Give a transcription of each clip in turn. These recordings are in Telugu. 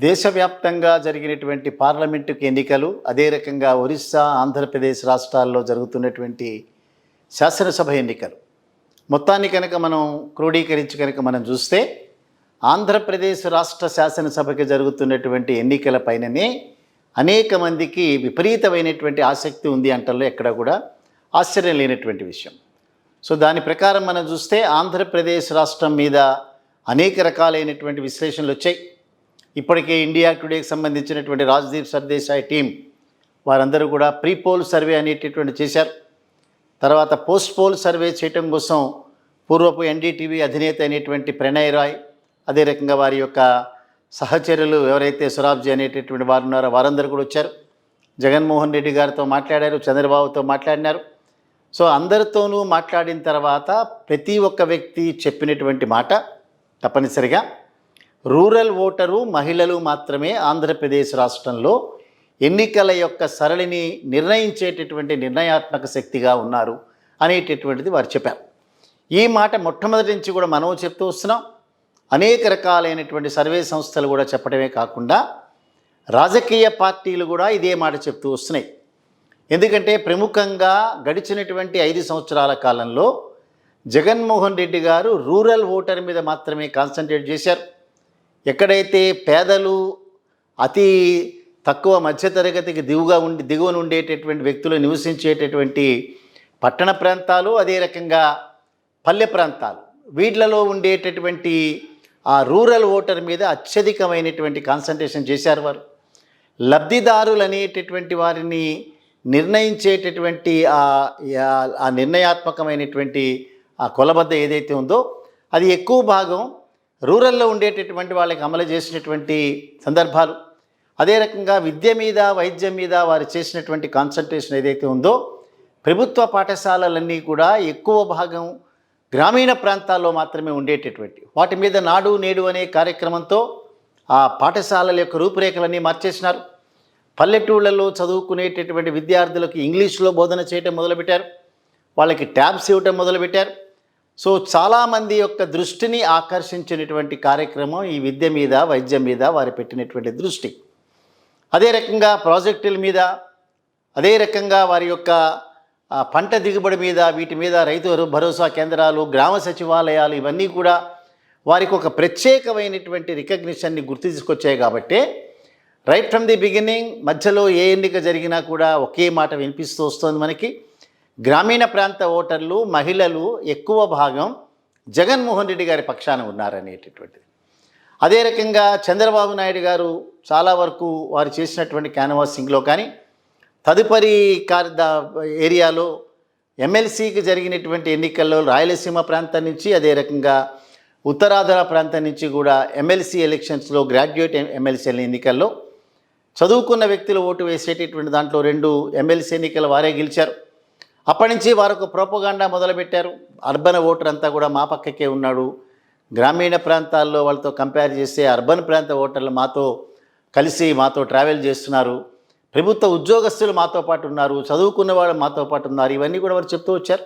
దేశవ్యాప్తంగా జరిగినటువంటి పార్లమెంటుకు ఎన్నికలు, అదే రకంగా ఒరిస్సా, ఆంధ్రప్రదేశ్ రాష్ట్రాల్లో జరుగుతున్నటువంటి శాసనసభ ఎన్నికలు మొత్తాన్ని కనుక మనం క్రోడీకరించి కనుక మనం చూస్తే ఆంధ్రప్రదేశ్ రాష్ట్ర శాసనసభకి జరుగుతున్నటువంటి ఎన్నికల పైననే అనేక మందికి విపరీతమైనటువంటి ఆసక్తి ఉంది అంటల్లో ఎక్కడ కూడా ఆశ్చర్యం లేనటువంటి విషయం. సో దాని ప్రకారం మనం చూస్తే ఆంధ్రప్రదేశ్ రాష్ట్రం మీద అనేక రకాలైనటువంటి విశ్లేషణలు వచ్చాయి. ఇప్పటికే ఇండియా టుడేకి సంబంధించినటువంటి రాజ్దీప్ సర్దేశాయ్ టీం వారందరూ కూడా ప్రీ పోల్ సర్వే అనేటటువంటి చేశారు. తర్వాత పోస్ట్ పోల్ సర్వే చేయటం కోసం పూర్వపు ఎన్డీటీవీ అధినేత అయినటువంటి ప్రణయ్ రాయ్, అదే రకంగా వారి యొక్క సహచరులు ఎవరైతే సురాబ్జీ అనేటటువంటి వారు ఉన్నారో వారందరూ కూడా వచ్చారు. జగన్మోహన్ రెడ్డి గారితో మాట్లాడారు, చంద్రబాబుతో మాట్లాడినారు. సో అందరితోనూ మాట్లాడిన తర్వాత ప్రతి ఒక్క వ్యక్తి చెప్పినటువంటి మాట తప్పనిసరిగా రూరల్ ఓటరు మహిళలు మాత్రమే ఆంధ్రప్రదేశ్ రాష్ట్రంలో ఎన్నికల యొక్క సరళిని నిర్ణయించేటటువంటి నిర్ణయాత్మక శక్తిగా ఉన్నారు అనేటటువంటిది వారు చెప్పారు. ఈ మాట మొట్టమొదటి నుంచి కూడా మనం చెప్తూ వస్తున్నాం. అనేక రకాలైనటువంటి సర్వే సంస్థలు కూడా చెప్పడమే కాకుండా రాజకీయ పార్టీలు కూడా ఇదే మాట చెప్తూ వస్తున్నాయి. ఎందుకంటే ప్రముఖంగా గడిచినటువంటి 5 సంవత్సరాల కాలంలో జగన్మోహన్ రెడ్డి గారు రూరల్ ఓటర్ మీద మాత్రమే కాన్సన్ట్రేట్ చేశారు. ఎక్కడైతే పేదలు, అతి తక్కువ మధ్యతరగతికి దిగువన ఉండేటటువంటి వ్యక్తులు నివసించేటటువంటి పట్టణ ప్రాంతాలు, అదే రకంగా పల్లె ప్రాంతాలు, వీటిలలో ఉండేటటువంటి ఆ రూరల్ ఓటర్ మీద అత్యధికమైనటువంటి కాన్సన్ట్రేషన్ చేశారు. వారు లబ్ధిదారులు అనేటటువంటి వారిని నిర్ణయించేటటువంటి ఆ నిర్ణయాత్మకమైనటువంటి ఆ కొలబద్ద ఏదైతే ఉందో అది ఎక్కువ భాగం రూరల్లో ఉండేటటువంటి వాళ్ళకి అమలు చేసినటువంటి సందర్భాలు. అదే రకంగా విద్య మీద, వైద్యం మీద వారు చేసినటువంటి కాన్సన్ట్రేషన్ ఏదైతే ఉందో ప్రభుత్వ పాఠశాలలన్నీ కూడా ఎక్కువ భాగం గ్రామీణ ప్రాంతాల్లో మాత్రమే ఉండేటటువంటి వాటి మీద నాడు నేడు అనే కార్యక్రమంతో ఆ పాఠశాలల యొక్క రూపురేఖలన్నీ మార్చేసినారు. పల్లెటూళ్ళలో చదువుకునేటటువంటి విద్యార్థులకు ఇంగ్లీష్లో బోధన చేయటం మొదలుపెట్టారు. వాళ్ళకి ట్యాబ్స్ ఇవ్వటం మొదలుపెట్టారు. సో చాలామంది యొక్క దృష్టిని ఆకర్షించినటువంటి కార్యక్రమం ఈ విద్య మీద, వైద్యం మీద వారు పెట్టినటువంటి దృష్టి. అదే రకంగా ప్రాజెక్టుల మీద, అదే రకంగా వారి యొక్క పంట దిగుబడి మీద, వీటి మీద రైతు భరోసా కేంద్రాలు, గ్రామ సచివాలయాలు ఇవన్నీ కూడా వారికి ఒక ప్రత్యేకమైనటువంటి రికగ్నిషన్ని గుర్తు తీసుకొచ్చాయి. కాబట్టి రైట్ ఫ్రమ్ ది బిగినింగ్ మధ్యలో ఏ ఎన్నిక జరిగినా కూడా ఒకే మాట వినిపిస్తూ వస్తుంది మనకి. గ్రామీణ ప్రాంత ఓటర్లు, మహిళలు ఎక్కువ భాగం జగన్మోహన్ రెడ్డి గారి పక్షాన ఉన్నారనేటటువంటిది. అదే రకంగా చంద్రబాబు నాయుడు గారు చాలా వరకు వారు చేసినటువంటి క్యాన్వాసింగ్లో కానీ తదుపరి ఏరియాలో ఎమ్మెల్సీకి జరిగినటువంటి ఎన్నికల్లో రాయలసీమ ప్రాంతం నుంచి, అదే రకంగా ఉత్తరాంధ్ర ప్రాంతం నుంచి కూడా ఎమ్మెల్సీ ఎలక్షన్స్లో, గ్రాడ్యుయేట్ ఎమ్మెల్సీ ఎన్నికల్లో చదువుకున్న వ్యక్తులు ఓటు వేసేటటువంటి దాంట్లో 2 ఎమ్మెల్సీ ఎన్నికలు వారే గెలిచారు. అప్పటి నుంచి వారికి ప్రోపగాండా మొదలుపెట్టారు. అర్బన్ ఓటర్ అంతా కూడా మా పక్కకే ఉన్నాడు, గ్రామీణ ప్రాంతాల్లో వాళ్ళతో కంపేర్ చేస్తే అర్బన్ ప్రాంత ఓటర్లు మాతో కలిసి మాతో ట్రావెల్ చేస్తున్నారు, ప్రభుత్వ ఉద్యోగస్తులు మాతో పాటు ఉన్నారు, చదువుకున్న వాళ్ళు మాతో పాటు ఉన్నారు, ఇవన్నీ కూడా వారు చెప్తూ వచ్చారు.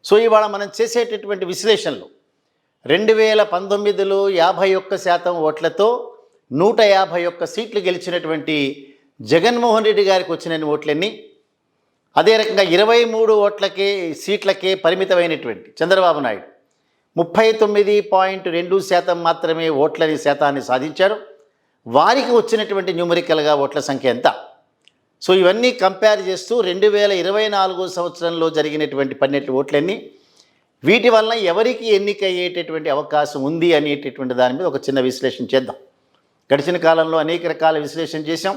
సో ఇవాళ మనం చేసేటటువంటి విశ్లేషణలు 2019లో 51% ఓట్లతో 151 సీట్లు గెలిచినటువంటి జగన్మోహన్ రెడ్డి గారికి వచ్చిన ఓట్లన్నీ, అదే రకంగా 23 సీట్లకే పరిమితమైనటువంటి చంద్రబాబు నాయుడు 39.2% మాత్రమే ఓట్లని శాతాన్ని సాధించారు. వారికి వచ్చినటువంటి న్యూమరికల్గా ఓట్ల సంఖ్య ఎంత? సో ఇవన్నీ కంపేర్ చేస్తూ 2024 సంవత్సరంలో జరిగినటువంటి 12 ఓట్లన్నీ, వీటి వలన ఎవరికి ఎన్నిక అయ్యేటటువంటి అవకాశం ఉంది అనేటటువంటి దాని మీద ఒక చిన్న విశ్లేషణ చేద్దాం. గడిచిన కాలంలో అనేక రకాల విశ్లేషణ చేశాం,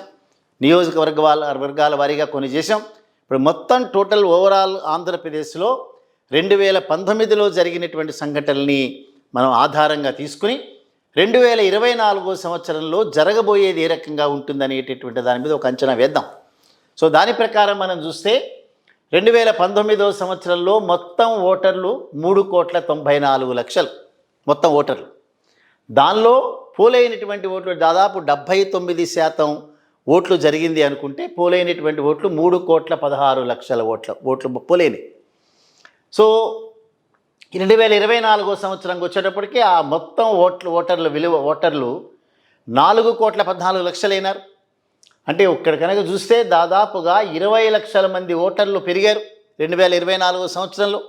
వర్గాల వారీగా కొన్ని చేశాం. ఇప్పుడు మొత్తం టోటల్ ఓవరాల్ ఆంధ్రప్రదేశ్లో 2019లో జరిగినటువంటి సంఘటనల్ని మనం ఆధారంగా తీసుకుని 2024 సంవత్సరంలో జరగబోయేది ఏ రకంగా ఉంటుందనేటటువంటి దాని మీద ఒక అంచనా వేద్దాం. సో దాని ప్రకారం మనం చూస్తే 2019 సంవత్సరంలో మొత్తం ఓటర్లు 3,94,00,000 మొత్తం ఓటర్లు. దానిలో పోలైనటువంటి ఓట్లు దాదాపు 79% ఓట్లు జరిగింది అనుకుంటే పోలైనటువంటి ఓట్లు 3,16,00,000 ఓట్లు పోలేని. సో 2024 సంవత్సరంకి వచ్చేటప్పటికి ఆ మొత్తం ఓటర్లు 4,14,00,000 అంటే ఇక్కడ కనుక చూస్తే దాదాపుగా 20 లక్షల మంది ఓటర్లు పెరిగారు 2024 సంవత్సరంలో.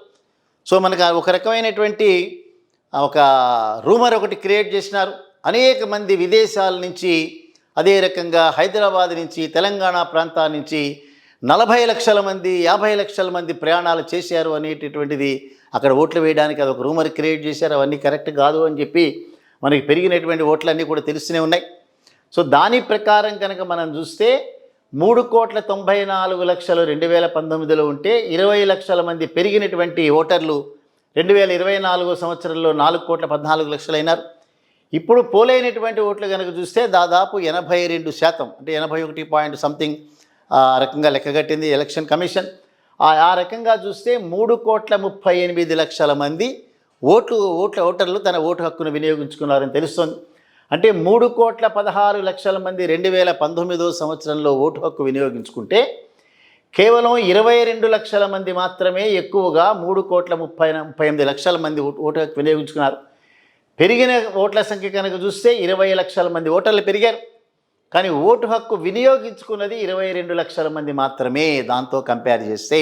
సో మనకు ఒక రకమైనటువంటి ఒక రూమర్ ఒకటి క్రియేట్ చేసినారు. అనేక మంది విదేశాల నుంచి, అదే రకంగా హైదరాబాద్ నుంచి, తెలంగాణ ప్రాంతాల నుంచి 40 లక్షల మంది, 50 లక్షల మంది ప్రయాణాలు చేశారు అనేటటువంటిది అక్కడ ఓట్లు వేయడానికి అదొక రూమర్ క్రియేట్ చేశారు. అవన్నీ కరెక్ట్ కాదు అని చెప్పి మనకి పెరిగినటువంటి ఓట్లన్నీ కూడా తెలుస్తూనే ఉన్నాయి. సో దాని ప్రకారం కనుక మనం చూస్తే 3,94,00,000 2019లో ఉంటే 20 లక్షల మంది పెరిగినటువంటి ఓటర్లు 2024 సంవత్సరంలో 4,14,00,000 అయినారు. ఇప్పుడు పోలైనటువంటి ఓట్లు కనుక చూస్తే దాదాపు 82%, అంటే 81 పాయింట్ సంథింగ్ రకంగా లెక్కగట్టింది ఎలక్షన్ కమిషన్. ఆ రకంగా చూస్తే 3,38,00,000 మంది ఓటర్లు తన ఓటు హక్కును వినియోగించుకున్నారని తెలుస్తోంది. అంటే 3,16,00,000 మంది 2019 సంవత్సరంలో ఓటు హక్కు వినియోగించుకుంటే కేవలం 22 లక్షల మంది మాత్రమే ఎక్కువగా 3,38,00,000 మంది ఓటు హక్కు వినియోగించుకున్నారు. పెరిగిన ఓట్ల సంఖ్య కనుక చూస్తే 20 లక్షల మంది ఓటర్లు పెరిగారు, కానీ ఓటు హక్కు వినియోగించుకున్నది 22 లక్షల మంది మాత్రమే దాంతో కంపేర్ చేస్తే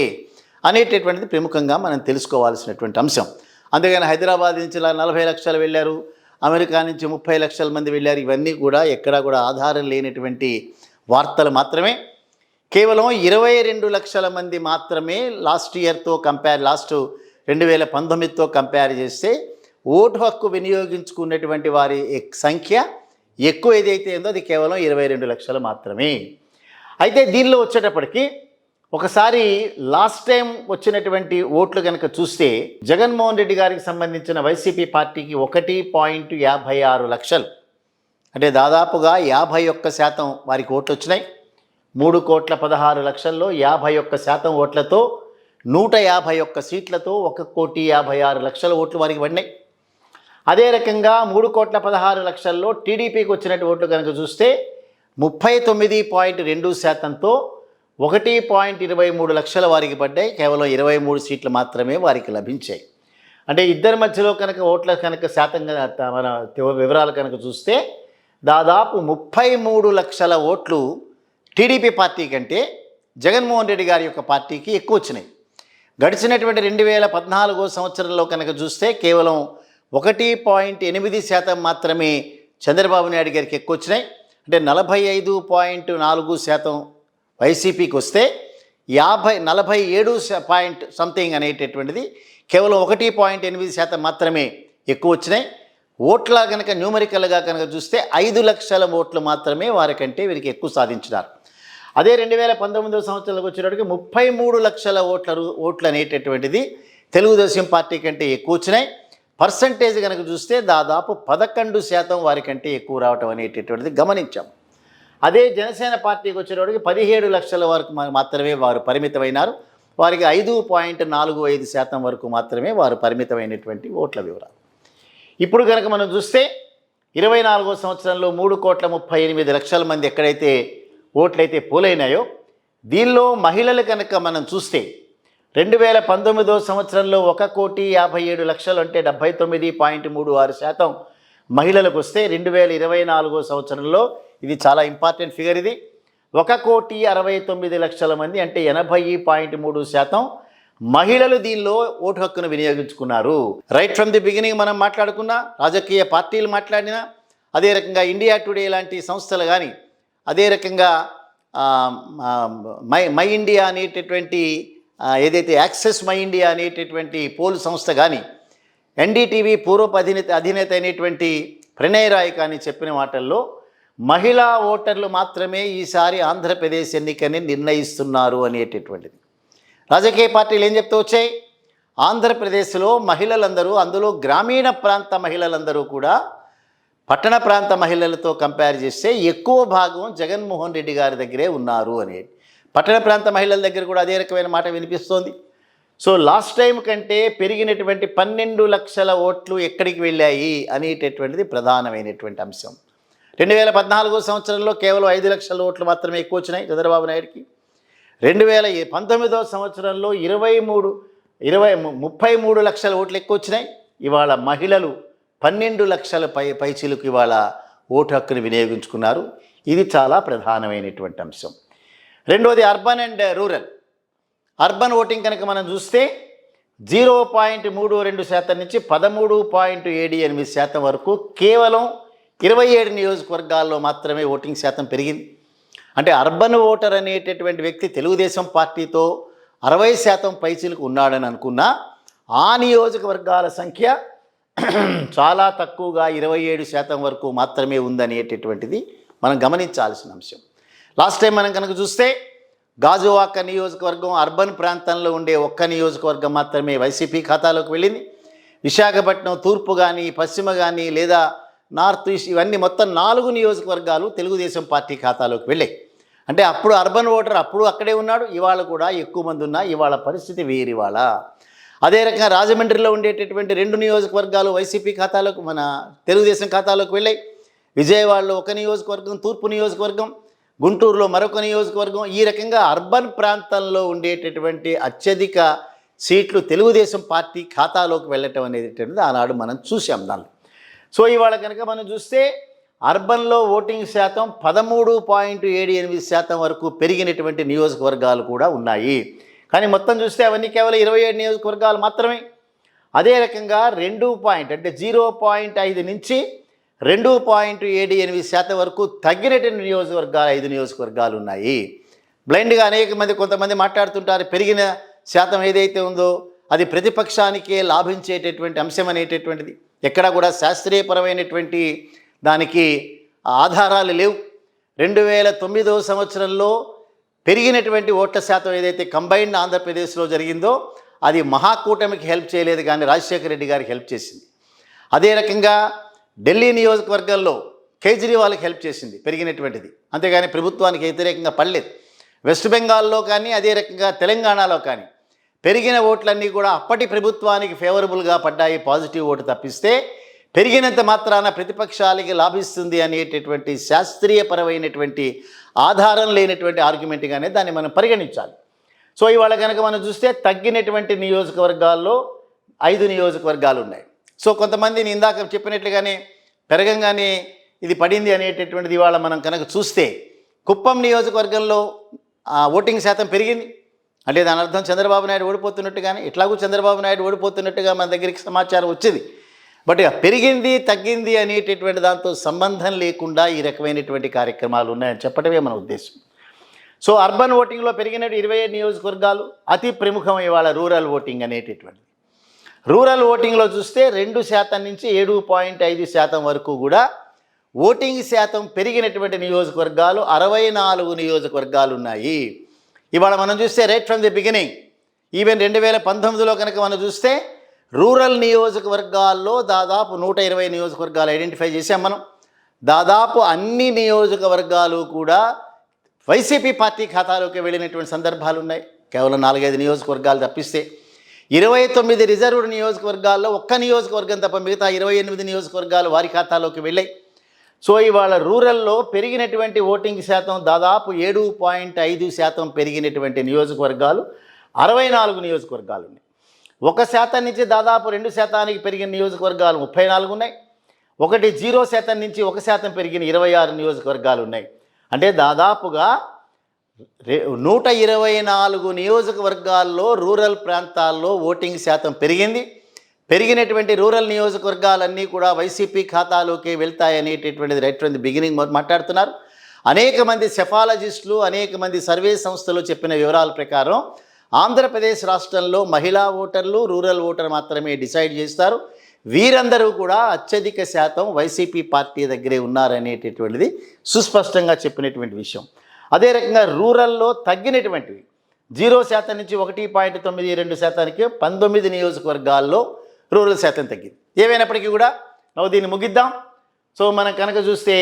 అనేటటువంటిది ప్రముఖంగా మనం తెలుసుకోవాల్సినటువంటి అంశం. అందుకని హైదరాబాద్ నుంచి 40 లక్షలు వెళ్ళారు, అమెరికా నుంచి 30 లక్షల మంది వెళ్ళారు. ఇవన్నీ కూడా ఎక్కడా కూడా ఆధారం లేనటువంటి వార్తలు మాత్రమే. కేవలం 22 లక్షల మంది మాత్రమే లాస్ట్ 2019తో కంపేర్ చేస్తే ఓటు హక్కు వినియోగించుకున్నటువంటి వారి సంఖ్య ఎక్కువ ఏదైతే ఉందో అది కేవలం 22 లక్షలు మాత్రమే. అయితే దీనిలో వచ్చేటప్పటికి ఒకసారి లాస్ట్ టైం వచ్చినటువంటి ఓట్లు కనుక చూస్తే జగన్మోహన్ రెడ్డి గారికి సంబంధించిన వైసీపీ పార్టీకి 1.56 లక్షలు, అంటే దాదాపుగా 51% వారికి ఓట్లు వచ్చినాయి. 3,16,00,000లో 51% ఓట్లతో 151 సీట్లతో 1,56,00,000 ఓట్లు వారికి పడినాయి. అదే రకంగా 3,16,00,000లో టీడీపీకి వచ్చినట్టు ఓట్లు కనుక చూస్తే 39.2%తో 1.23 లక్షల వారికి పడ్డాయి. కేవలం 23 సీట్లు మాత్రమే వారికి లభించాయి. అంటే ఇద్దరి మధ్యలో కనుక ఓట్ల కనుక శాతం మన వివరాలు కనుక చూస్తే దాదాపు 33 లక్షల ఓట్లు టీడీపీ పార్టీ కంటే జగన్మోహన్ రెడ్డి గారి యొక్క పార్టీకి ఎక్కువ వచ్చినాయి. గడిచినటువంటి 2014 సంవత్సరంలో కనుక చూస్తే కేవలం 1.8% మాత్రమే చంద్రబాబు నాయుడు గారికి ఎక్కువ వచ్చినాయి. అంటే 45.4% వైసీపీకి వస్తే 47 పాయింట్ సంథింగ్ అనేటటువంటిది కేవలం 1.8% మాత్రమే ఎక్కువ వచ్చినాయి. ఓట్ల కనుక న్యూమరికల్గా కనుక చూస్తే 5 లక్షల ఓట్లు మాత్రమే వారికంటే వీరికి ఎక్కువ సాధించినారు. అదే 2019 సంవత్సరంలోకి వచ్చేటప్పటికి 33 లక్షల ఓట్లు అనేటటువంటిది తెలుగుదేశం పార్టీ కంటే ఎక్కువ వచ్చినాయి. పర్సంటేజ్ కనుక చూస్తే దాదాపు 11% వారికంటే ఎక్కువ రావటం అనేటటువంటిది గమనించాం. అదే జనసేన పార్టీకి వచ్చేటప్పటికి 17 లక్షల వరకు మాత్రమే వారు పరిమితమైనారు. వారికి 5.45% వరకు మాత్రమే వారు పరిమితమైనటువంటి ఓట్ల వివరాలు. ఇప్పుడు కనుక మనం చూస్తే 24వ సంవత్సరంలో 3,38,00,000 మంది ఎక్కడైతే ఓట్లయితే పోలైనాయో దీనిలో మహిళలు కనుక మనం చూస్తే 2019 సంవత్సరంలో 1,57,00,000 అంటే 79.36% మహిళలకు వస్తే 2024 సంవత్సరంలో ఇది చాలా ఇంపార్టెంట్ ఫిగర్, ఇది 1,69,00,000 మంది అంటే 80.3% మహిళలు దీనిలో ఓటు హక్కును వినియోగించుకున్నారు. రైట్ ఫ్రమ్ ది బిగినింగ్ మనం మాట్లాడుకున్నా, రాజకీయ పార్టీలు మాట్లాడినా, అదే రకంగా ఇండియా టుడే లాంటి సంస్థలు కానీ, అదే రకంగా మై ఇండియా అనేటటువంటి ఏదైతే యాక్సెస్ మై ఇండియా అనేటటువంటి పోల్ సంస్థ కానీ, ఎన్డీటీవీ పూర్వపు అధినేత అయినటువంటి ప్రణయ్ రాయ్ కానీ చెప్పిన మాటల్లో మహిళా ఓటర్లు మాత్రమే ఈసారి ఆంధ్రప్రదేశ్ ఎన్నికని నిర్ణయిస్తున్నారు అనేటటువంటిది. రాజకీయ పార్టీలు ఏం చెప్తూ వచ్చాయి? ఆంధ్రప్రదేశ్లో మహిళలందరూ, అందులో గ్రామీణ ప్రాంత మహిళలందరూ కూడా పట్టణ ప్రాంత మహిళలతో కంపేర్ చేస్తే ఎక్కువ భాగం జగన్మోహన్ రెడ్డి గారి దగ్గరే ఉన్నారు అనేది. పట్టణ ప్రాంత మహిళల దగ్గర కూడా అదే రకమైన మాట వినిపిస్తోంది. సో లాస్ట్ టైం కంటే పెరిగినటువంటి 12 లక్షల ఓట్లు ఎక్కడికి వెళ్ళాయి అనేటటువంటిది ప్రధానమైనటువంటి అంశం. 2014 సంవత్సరంలో కేవలం 5 లక్షల ఓట్లు మాత్రమే ఎక్కువ వచ్చినాయి చంద్రబాబు నాయుడుకి. 2019 సంవత్సరంలో 33 లక్షల ఓట్లు ఎక్కువ వచ్చినాయి. ఇవాళ మహిళలు 12 లక్షల పైచీలకు ఇవాళ ఓటు హక్కుని వినియోగించుకున్నారు. ఇది చాలా ప్రధానమైనటువంటి అంశం. రెండోది urban and rural. Urban voting కనుక మనం చూస్తే 0.32% నుంచి 13.78% వరకు కేవలం 27 నియోజకవర్గాల్లో మాత్రమే ఓటింగ్ శాతం పెరిగింది. అంటే అర్బన్ ఓటర్ అనేటటువంటి వ్యక్తి తెలుగుదేశం పార్టీతో 60% పైచిలకు ఉన్నాడని అనుకున్నా ఆ నియోజకవర్గాల సంఖ్య చాలా తక్కువగా 27% వరకు మాత్రమే ఉందనేటటువంటిది మనం గమనించాల్సిన అంశం. లాస్ట్ టైం మనం కనుక చూస్తే గాజువాక నియోజకవర్గం అర్బన్ ప్రాంతంలో ఉండే ఒక్క నియోజకవర్గం మాత్రమే వైసీపీ ఖాతాలోకి వెళ్ళింది. విశాఖపట్నం తూర్పు కానీ పశ్చిమ కానీ లేదా నార్త్ ఈస్ట్ ఇవన్నీ మొత్తం 4 నియోజకవర్గాలు తెలుగుదేశం పార్టీ ఖాతాలోకి వెళ్ళాయి. అంటే అప్పుడు అర్బన్ ఓటర్ అప్పుడు అక్కడే ఉన్నాడు, ఇవాళ కూడా ఎక్కువ మంది ఉన్నా ఇవాళ పరిస్థితి వేరివాళ. అదే రకంగా రాజమండ్రిలో ఉండేటటువంటి 2 నియోజకవర్గాలు వైసీపీ ఖాతాలోకి మన తెలుగుదేశం ఖాతాలోకి వెళ్ళాయి. విజయవాడలో ఒక నియోజకవర్గం, తూర్పు నియోజకవర్గం, గుంటూరులో మరొక నియోజకవర్గం. ఈ రకంగా అర్బన్ ప్రాంతంలో ఉండేటటువంటి అత్యధిక సీట్లు తెలుగుదేశం పార్టీ ఖాతాలోకి వెళ్ళటం అనేటటువంటిది ఆనాడు మనం చూసాం దానిలో. సో ఇవాళ కనుక మనం చూస్తే అర్బన్లో ఓటింగ్ శాతం 13.78% వరకు పెరిగినటువంటి నియోజకవర్గాలు కూడా ఉన్నాయి. కానీ మొత్తం చూస్తే అవన్నీ కేవలం 27 నియోజకవర్గాలు మాత్రమే. అదే రకంగా 0.5 నుంచి 2.78% వరకు తగ్గినటువంటి నియోజకవర్గాలు 5 నియోజకవర్గాలు ఉన్నాయి. బ్లైండ్గా అనేక మంది కొంతమంది మాట్లాడుతుంటారు పెరిగిన శాతం ఏదైతే ఉందో అది ప్రతిపక్షానికే లాభించేటటువంటి అంశం అనేటటువంటిది. ఎక్కడా కూడా శాస్త్రీయపరమైనటువంటి దానికి ఆధారాలు లేవు. 2009 సంవత్సరంలో పెరిగినటువంటి ఓట్ల శాతం ఏదైతే కంబైన్డ్ ఆంధ్రప్రదేశ్లో జరిగిందో అది మహాకూటమికి హెల్ప్ చేయలేదు, కానీ రాజశేఖర రెడ్డి గారికి హెల్ప్ చేసింది. అదే రకంగా ఢిల్లీ నియోజకవర్గంలో కేజ్రీవాల్కి హెల్ప్ చేసింది పెరిగినటువంటిది, అంతేగాని ప్రభుత్వానికి వ్యతిరేకంగా పడలేదు. వెస్ట్ బెంగాల్లో కానీ అదే రకంగా తెలంగాణలో కానీ పెరిగిన ఓట్లన్నీ కూడా అప్పటి ప్రభుత్వానికి ఫేవరబుల్గా పడ్డాయి, పాజిటివ్ ఓటు తప్పిస్తే పెరిగినంత మాత్రాన ప్రతిపక్షాలకి లాభిస్తుంది అనేటటువంటి శాస్త్రీయపరమైనటువంటి ఆధారం లేనటువంటి ఆర్గ్యుమెంట్గానే దాన్ని మనం పరిగణించాలి. సో ఇవాళ కనుక మనం చూస్తే తగ్గినటువంటి నియోజకవర్గాల్లో 5 నియోజకవర్గాలు ఉన్నాయి. సో కొంతమందిని ఇందాక చెప్పినట్లుగానే పెరగంగానే ఇది పడింది అనేటటువంటిది ఇవాళ మనం కనుక చూస్తే కుప్పం నియోజకవర్గంలో ఓటింగ్ శాతం పెరిగింది. అంటే దాని అర్థం చంద్రబాబు నాయుడు ఓడిపోతున్నట్టుగానే, ఇట్లాగూ చంద్రబాబు నాయుడు ఓడిపోతున్నట్టుగా మన దగ్గరికి సమాచారం వచ్చింది. బట్ పెరిగింది తగ్గింది అనేటటువంటి దాంతో సంబంధం లేకుండా ఈ రకమైనటువంటి కార్యక్రమాలు ఉన్నాయని చెప్పడమే మన ఉద్దేశం. సో అర్బన్ ఓటింగ్లో పెరిగిన 27 నియోజకవర్గాలు అతి ప్రముఖం ఇవాళ రూరల్ ఓటింగ్ అనేటటువంటిది. రూరల్ ఓటింగ్లో చూస్తే 2% నుంచి 7.5% వరకు కూడా ఓటింగ్ శాతం పెరిగినటువంటి నియోజకవర్గాలు 64 నియోజకవర్గాలు ఉన్నాయి. ఇవాళ మనం చూస్తే right from the beginning even 2019లో కనుక మనం చూస్తే రూరల్ నియోజకవర్గాల్లో దాదాపు 120 నియోజకవర్గాలు ఐడెంటిఫై చేసాం మనం. దాదాపు అన్ని నియోజకవర్గాలు కూడా వైసీపీ పార్టీ ఖాతాలోకి వెళ్ళినటువంటి సందర్భాలు ఉన్నాయి. కేవలం 4-5 నియోజకవర్గాలు తప్పిస్తే 29 రిజర్వ్డ్ నియోజకవర్గాల్లో ఒక్క నియోజకవర్గం తప్ప మిగతా 28 నియోజకవర్గాలు వారి ఖాతాలోకి వెళ్ళాయి. సో ఇవాళ రూరల్లో పెరిగినటువంటి ఓటింగ్ శాతం దాదాపు 7.5% పెరిగినటువంటి నియోజకవర్గాలు 64 నియోజకవర్గాలు ఉన్నాయి. 1% నుంచి దాదాపు 2% పెరిగిన నియోజకవర్గాలు 34 ఉన్నాయి. 0% నుంచి 1% పెరిగిన 26 నియోజకవర్గాలు ఉన్నాయి. అంటే దాదాపుగా 124 నియోజకవర్గాల్లో రూరల్ ప్రాంతాల్లో ఓటింగ్ శాతం పెరిగింది. పెరిగినటువంటి రూరల్ నియోజకవర్గాలన్నీ కూడా వైసీపీ ఖాతాలోకి వెళ్తాయనేటటువంటిది రైట్ ఫ్రమ్ ది బిగినింగ్ మాట్లాడుతున్నారు. అనేక మంది సెఫాలజిస్టులు, అనేక మంది సర్వే సంస్థలు చెప్పిన వివరాల ప్రకారం ఆంధ్రప్రదేశ్ రాష్ట్రంలో మహిళా ఓటర్లు, రూరల్ ఓటర్ మాత్రమే డిసైడ్ చేస్తారు. వీరందరూ కూడా అత్యధిక శాతం వైసీపీ పార్టీ దగ్గరే ఉన్నారనేటటువంటిది సుస్పష్టంగా చెప్పినటువంటి విషయం. అదే రకంగా రూరల్లో తగ్గినటువంటివి 0% నుంచి 1.92%కి 19 నియోజకవర్గాల్లో రూరల్ శాతం తగ్గింది. ఏమైనప్పటికీ కూడా దీన్ని ముగిద్దాం. సో మనం కనుక చూస్తే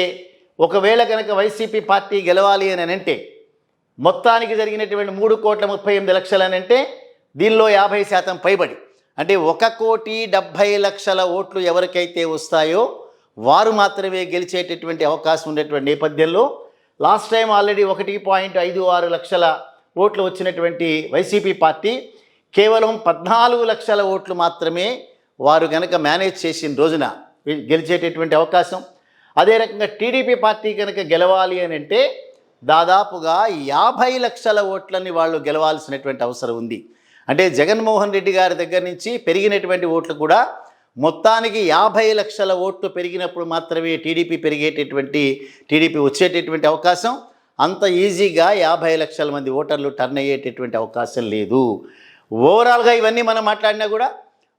ఒకవేళ కనుక వైసీపీ పార్టీ గెలవాలి అని అంటే మొత్తానికి జరిగినటువంటి 3,38,00,000 అని అంటే దీనిలో 50% పైబడి అంటే 1,70,00,000 ఓట్లు ఎవరికైతే వస్తాయో వారు మాత్రమే గెలిచేటటువంటి అవకాశం ఉండేటువంటి నేపథ్యంలో లాస్ట్ టైం ఆల్రెడీ 1.56 లక్షల ఓట్లు వచ్చినటువంటి వైసీపీ పార్టీ కేవలం 14 లక్షల ఓట్లు మాత్రమే వారు కనుక మేనేజ్ చేసిన రోజున గెలిచేటటువంటి అవకాశం. అదే రకంగా టీడీపీ పార్టీ కనుక గెలవాలి అని అంటే దాదాపుగా 50 లక్షల ఓట్లని వాళ్ళు గెలవాల్సినటువంటి అవసరం ఉంది. అంటే జగన్మోహన్ రెడ్డి గారి దగ్గర నుంచి పెరిగినటువంటి ఓట్లు కూడా మొత్తానికి 50 లక్షల ఓట్లు పెరిగినప్పుడు మాత్రమే టీడీపీ వచ్చేటటువంటి అవకాశం. అంత ఈజీగా 50 లక్షల మంది ఓటర్లు టర్న్ అయ్యేటటువంటి అవకాశం లేదు. ఓవరాల్గా ఇవన్నీ మనం మాట్లాడినా కూడా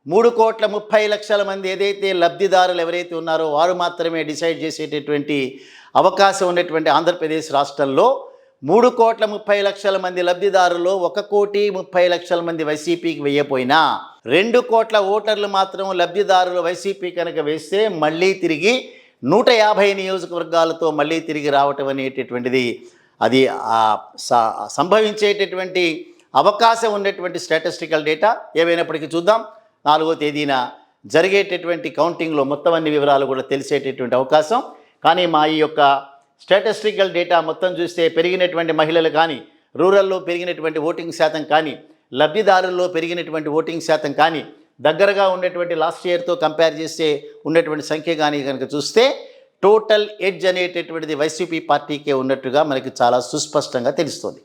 3,30,00,000 మంది ఏదైతే లబ్ధిదారులు ఎవరైతే ఉన్నారో వారు మాత్రమే డిసైడ్ చేసేటటువంటి అవకాశం ఉన్నటువంటి ఆంధ్రప్రదేశ్ రాష్ట్రంలో 3,30,00,000 మంది లబ్ధిదారులు 1,30,00,000 మంది వైసీపీకి వేయపోయినా 2 కోట్ల ఓటర్లు మాత్రం లబ్ధిదారులు వైసీపీ కనుక వేస్తే మళ్ళీ తిరిగి 150 నియోజకవర్గాలతో మళ్ళీ తిరిగి రావటం అనేటటువంటిది అది సంభవించేటటువంటి అవకాశం ఉన్నటువంటి స్టాటిస్టికల్ డేటా. ఏవైనప్పటికీ చూద్దాం, 4వ తేదీన జరిగేటటువంటి కౌంటింగ్లో మొత్తం అన్ని వివరాలు కూడా తెలిసేటటువంటి అవకాశం. కానీ మా ఈ యొక్క స్టాటిస్టికల్ డేటా మొత్తం చూస్తే పెరిగినటువంటి మహిళలు కానీ, రూరల్లో పెరిగినటువంటి ఓటింగ్ శాతం కానీ, లబ్ధిదారుల్లో పెరిగినటువంటి ఓటింగ్ శాతం కానీ, దగ్గరగా ఉన్నటువంటి లాస్ట్ ఇయర్తో కంపేర్ చేస్తే ఉన్నటువంటి సంఖ్య కానీ కనుక చూస్తే టోటల్ ఎడ్జ్ అనేటటువంటిది వైసీపీ పార్టీకే ఉన్నట్టుగా మనకి చాలా సుస్పష్టంగా తెలుస్తుంది.